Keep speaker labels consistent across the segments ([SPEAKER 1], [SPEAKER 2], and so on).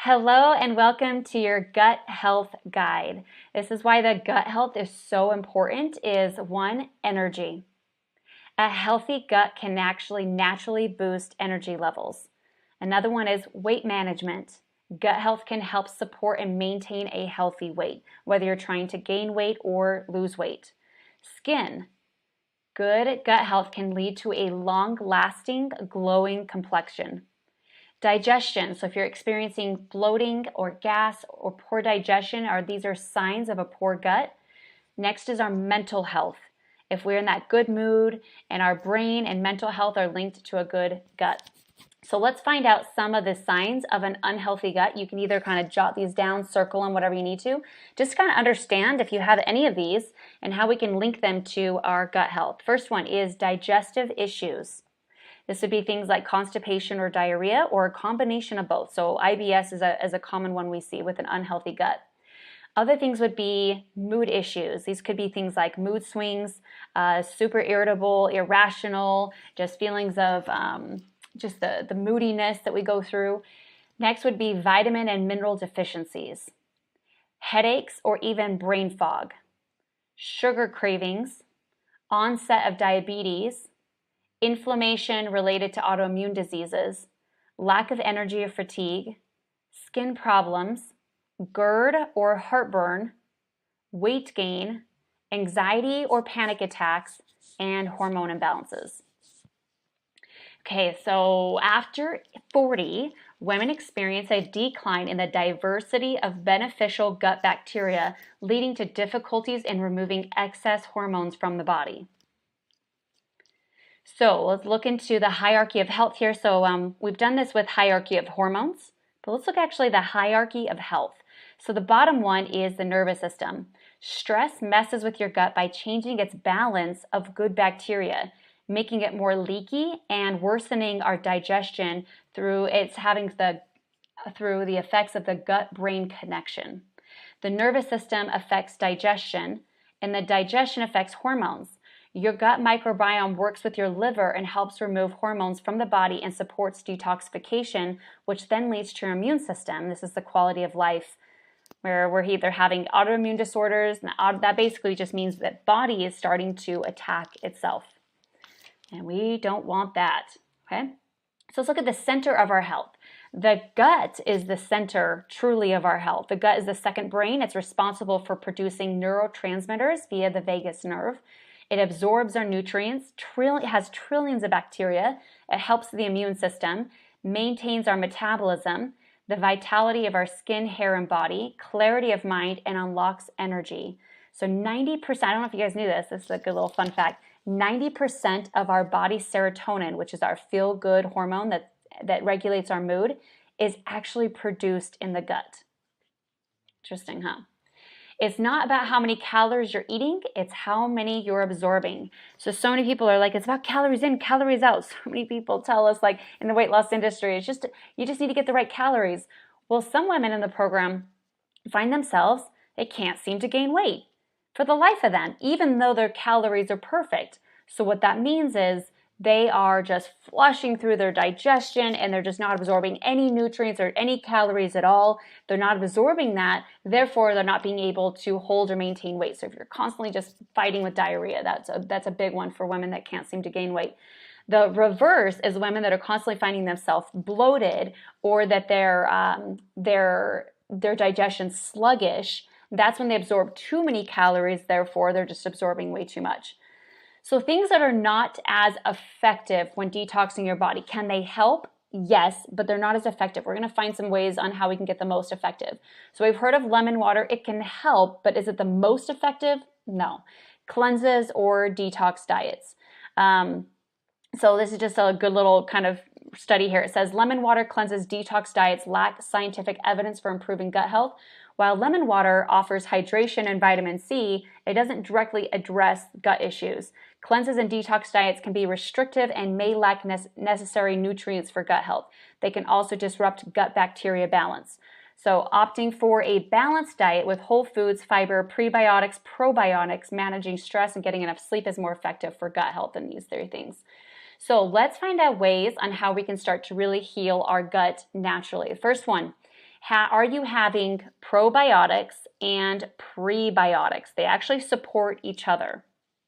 [SPEAKER 1] Hello and welcome to your gut health guide. This is why the gut health is so important is one, energy. A healthy gut can actually naturally boost energy levels. Another one is weight management. Gut health can help support and maintain a healthy weight, whether you're trying to gain weight or lose weight. Skin. Good gut health can lead to a long-lasting, glowing complexion. Digestion, so if you're experiencing bloating or gas or poor digestion, these are signs of a poor gut. Next is our mental health. If we're in that good mood and our brain and mental health are linked to a good gut. So let's find out some of the signs of an unhealthy gut. You can either kind of jot these down, circle them, whatever you need to. Just kind of understand if you have any of these and how we can link them to our gut health. First one is digestive issues. This would be things like constipation or diarrhea or a combination of both. So IBS is a common one we see with an unhealthy gut. Other things would be mood issues. These could be things like mood swings, super irritable, irrational, just feelings of just the moodiness that we go through. Next would be vitamin and mineral deficiencies, headaches or even brain fog, sugar cravings, onset of diabetes, inflammation related to autoimmune diseases, lack of energy or fatigue, skin problems, GERD or heartburn, weight gain, anxiety or panic attacks, and hormone imbalances. Okay, so after 40, women experience a decline in the diversity of beneficial gut bacteria, leading to difficulties in removing excess hormones from the body. So let's look into the hierarchy of health here. So we've done this with hierarchy of hormones, but let's look actually the hierarchy of health. So the bottom one is the nervous system. Stress messes with your gut by changing its balance of good bacteria, making it more leaky and worsening our digestion through the effects of the gut-brain connection. The nervous system affects digestion, and the digestion affects hormones. Your gut microbiome works with your liver and helps remove hormones from the body and supports detoxification, which then leads to your immune system. This is the quality of life where we're either having autoimmune disorders, and that basically just means that body is starting to attack itself. And we don't want that, okay? So let's look at the center of our health. The gut is the center truly of our health. The gut is the second brain. It's responsible for producing neurotransmitters via the vagus nerve. It absorbs our nutrients, it has trillions of bacteria, it helps the immune system, maintains our metabolism, the vitality of our skin, hair, and body, clarity of mind, and unlocks energy. So 90%, I don't know if you guys knew this is a good little fun fact, 90% of our body's serotonin, which is our feel-good hormone that regulates our mood, is actually produced in the gut. Interesting, huh? It's not about how many calories you're eating, it's how many you're absorbing. So many people are like, it's about calories in, calories out. So many people tell us, like in the weight loss industry, you just need to get the right calories. Well, some women in the program find themselves, they can't seem to gain weight for the life of them, even though their calories are perfect. So what that means is they are just flushing through their digestion and they're just not absorbing any nutrients or any calories at all. They're not absorbing that, therefore they're not being able to hold or maintain weight. So if you're constantly just fighting with diarrhea, that's a big one for women that can't seem to gain weight. The reverse is women that are constantly finding themselves bloated or that their digestion's sluggish. That's when they absorb too many calories, therefore they're just absorbing way too much. So things that are not as effective when detoxing your body, can they help? Yes, but they're not as effective. We're going to find some ways on how we can get the most effective. So we've heard of lemon water. It can help, but is it the most effective? No. Cleanses or detox diets. So this is just a good little kind of study here. It says lemon water cleanses detox diets lack scientific evidence for improving gut health. While lemon water offers hydration and vitamin C, it doesn't directly address gut issues. Cleanses and detox diets can be restrictive and may lack necessary nutrients for gut health. They can also disrupt gut bacteria balance. So opting for a balanced diet with whole foods, fiber, prebiotics, probiotics, managing stress, and getting enough sleep is more effective for gut health than these three things. So let's find out ways on how we can start to really heal our gut naturally. The first one Are you having probiotics and prebiotics? They actually support each other.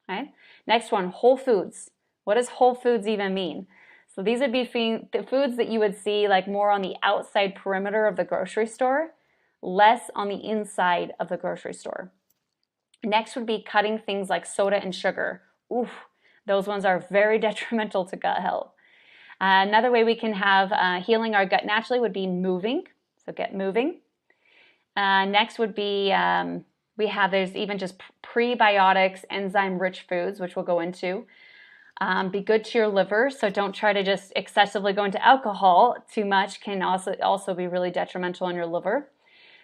[SPEAKER 1] Okay. Next one, whole foods. What does whole foods even mean? So these would be the foods that you would see like more on the outside perimeter of the grocery store, less on the inside of the grocery store. Next would be cutting things like soda and sugar. Oof, those ones are very detrimental to gut health. Another way we can have healing our gut naturally would be moving. So get moving. Next would be, there's even just prebiotics, enzyme-rich foods, which we'll go into. Be good to your liver, so don't try to just excessively go into alcohol. Too much can also be really detrimental on your liver.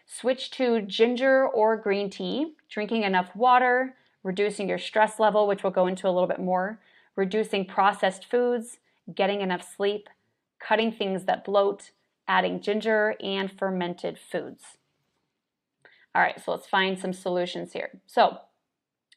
[SPEAKER 1] Switch to ginger or green tea, drinking enough water, reducing your stress level, which we'll go into a little bit more, reducing processed foods, getting enough sleep, cutting things that bloat, adding ginger, and fermented foods. All right, so let's find some solutions here. So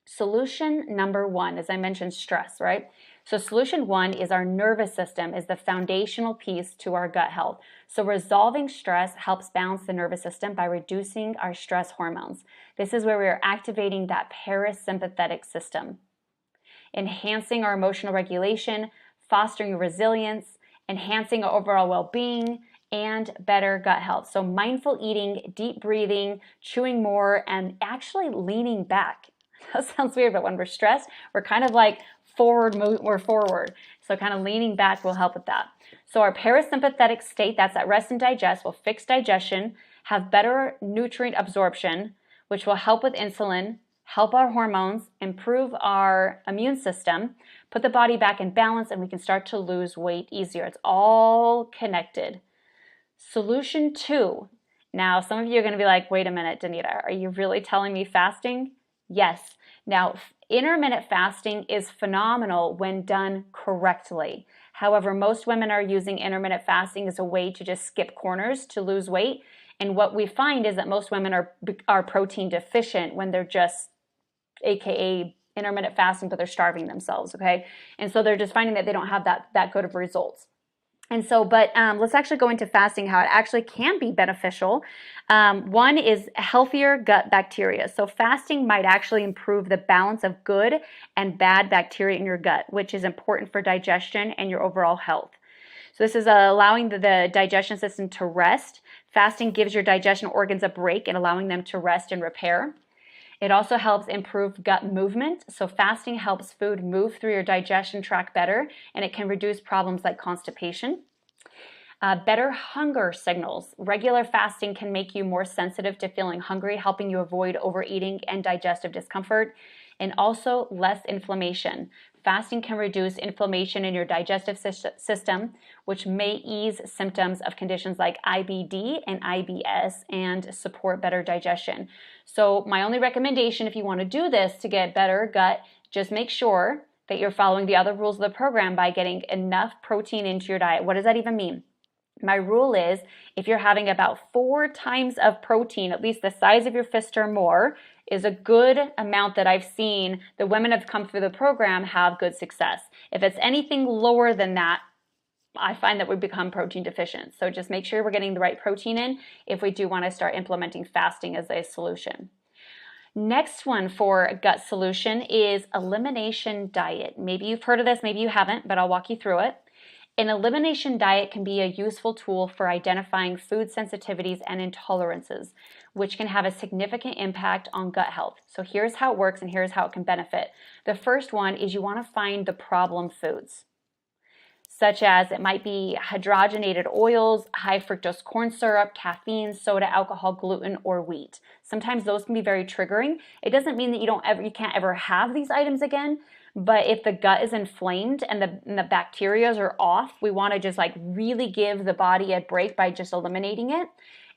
[SPEAKER 1] solution number one, as I mentioned, stress, right? So solution one is our nervous system is the foundational piece to our gut health. So resolving stress helps balance the nervous system by reducing our stress hormones. This is where we are activating that parasympathetic system, enhancing our emotional regulation, fostering resilience, enhancing our overall well-being, and better gut health. So mindful eating, deep breathing, chewing more, and actually leaning back. That sounds weird, but when we're stressed, we're kind of like we're forward. So kind of leaning back will help with that. So our parasympathetic state, that's at rest and digest, will fix digestion, have better nutrient absorption, which will help with insulin, help our hormones, improve our immune system, put the body back in balance, and we can start to lose weight easier. It's all connected. Solution two. Now, some of you are going to be like, wait a minute, Danita, are you really telling me fasting? Yes. Now, intermittent fasting is phenomenal when done correctly. However, most women are using intermittent fasting as a way to just skip corners to lose weight. And what we find is that most women are protein deficient when they're just AKA intermittent fasting, but they're starving themselves, okay? And so they're just finding that they don't have that good of results. And so, let's actually go into fasting, how it actually can be beneficial. One is healthier gut bacteria. So fasting might actually improve the balance of good and bad bacteria in your gut, which is important for digestion and your overall health. So this is allowing the digestion system to rest. Fasting gives your digestion organs a break and allowing them to rest and repair. It also helps improve gut movement. So fasting helps food move through your digestion tract better, and it can reduce problems like constipation. Better hunger signals. Regular fasting can make you more sensitive to feeling hungry, helping you avoid overeating and digestive discomfort, and also less inflammation. Fasting can reduce inflammation in your digestive system, which may ease symptoms of conditions like IBD and IBS and support better digestion. So my only recommendation, if you want to do this to get better gut, just make sure that you're following the other rules of the program by getting enough protein into your diet. What does that even mean? My rule is if you're having about 4 times of protein, at least the size of your fist or more, is a good amount that I've seen the women have come through the program have good success. If it's anything lower than that, I find that we become protein deficient. So just make sure we're getting the right protein in if we do want to start implementing fasting as a solution. Next one for a gut solution is elimination diet. Maybe you've heard of this, maybe you haven't, but I'll walk you through it. An elimination diet can be a useful tool for identifying food sensitivities and intolerances, which can have a significant impact on gut health. So here's how it works and here's how it can benefit. The first one is you want to find the problem foods, such as it might be hydrogenated oils, high fructose corn syrup, caffeine, soda, alcohol, gluten, or wheat. Sometimes those can be very triggering. It doesn't mean that you can't ever have these items again, but if the gut is inflamed and the bacteria are off, we want to just like really give the body a break by just eliminating it,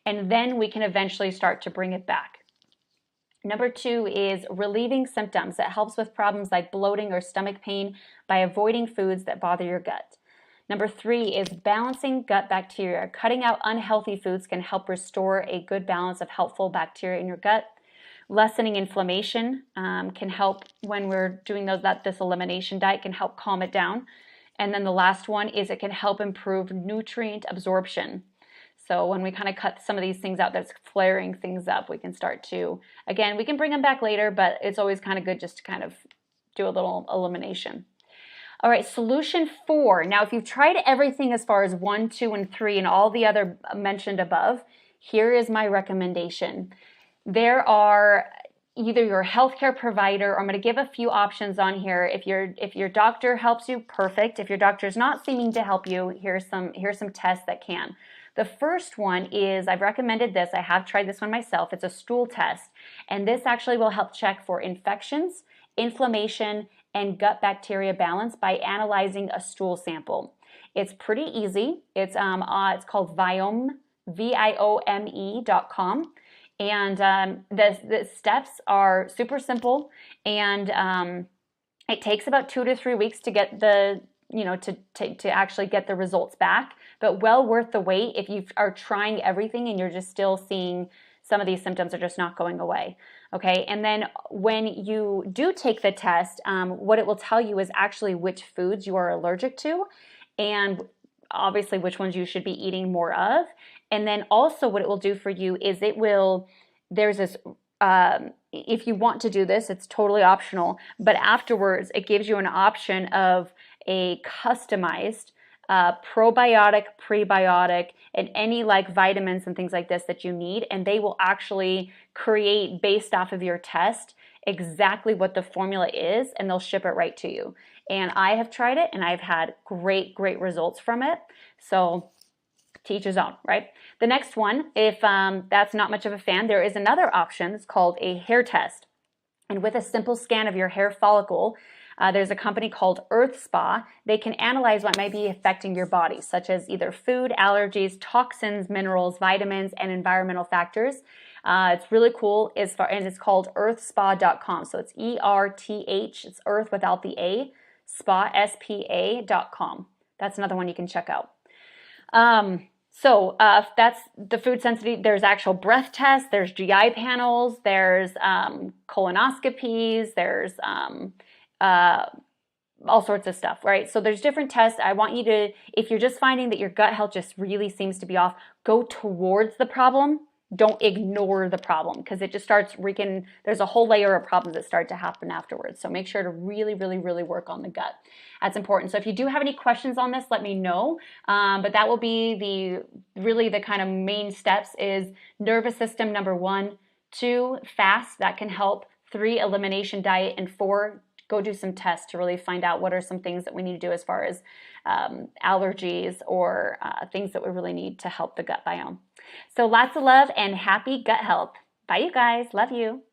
[SPEAKER 1] and then we can eventually start to bring it back. Number 2 is relieving symptoms. That helps with problems like bloating or stomach pain by avoiding foods that bother your gut. Number 3 is balancing gut bacteria. Cutting out unhealthy foods can help restore a good balance of helpful bacteria in your gut. Lessening inflammation can help when we're doing this elimination diet, can help calm it down. And then the last one is it can help improve nutrient absorption. So when we kind of cut some of these things out that's flaring things up, we can start to, again, we can bring them back later, but it's always kind of good just to kind of do a little elimination. All right, solution 4. Now, if you've tried everything as far as 1, 2, and 3 and all the other mentioned above, here is my recommendation. There are either your healthcare provider, or I'm going to give a few options on here. If your doctor helps you, perfect. If your doctor is not seeming to help you, here's some tests that can. The first one is, I've recommended this. I have tried this one myself. It's a stool test, and this actually will help check for infections, inflammation, and gut bacteria balance by analyzing a stool sample. It's pretty easy. It's called Viome, viome.com. And the steps are super simple, and it takes about 2 to 3 weeks to get the, to actually get the results back, but well worth the wait if you are trying everything and you're just still seeing some of these symptoms are just not going away. Okay, and then when you do take the test, what it will tell you is actually which foods you are allergic to, and obviously which ones you should be eating more of. And then also what it will do for you is there's this, if you want to do this, it's totally optional, but afterwards it gives you an option of a customized probiotic, prebiotic, and any like vitamins and things like this that you need, and they will actually create, based off of your test, exactly what the formula is, and they'll ship it right to you. And I have tried it, and I've had great results from it. So to each his own, right? The next one, if that's not much of a fan, there is another option. It's called a hair test. And with a simple scan of your hair follicle, there's a company called Earth Spa. They can analyze what might be affecting your body, such as either food, allergies, toxins, minerals, vitamins, and environmental factors. It's really cool, and it's called earthspa.com. So it's ERTH, it's Earth without the A, spa, SPA.com. That's another one you can check out. So that's the food sensitivity. There's actual breath tests, there's GI panels, there's colonoscopies, there's all sorts of stuff, right? So there's different tests. I want you to, if you're just finding that your gut health just really seems to be off, go towards the problem. Don't ignore the problem, because it just starts wreaking, there's a whole layer of problems that start to happen afterwards. So make sure to really work on the gut. That's important. So if you do have any questions on this, let me know. But that will be the kind of main steps is nervous system, number 1, 2, fast, that can help, 3, elimination diet, and 4, go do some tests to really find out what are some things that we need to do as far as allergies or things that we really need to help the gut biome. So lots of love and happy gut health. Bye, you guys. Love you.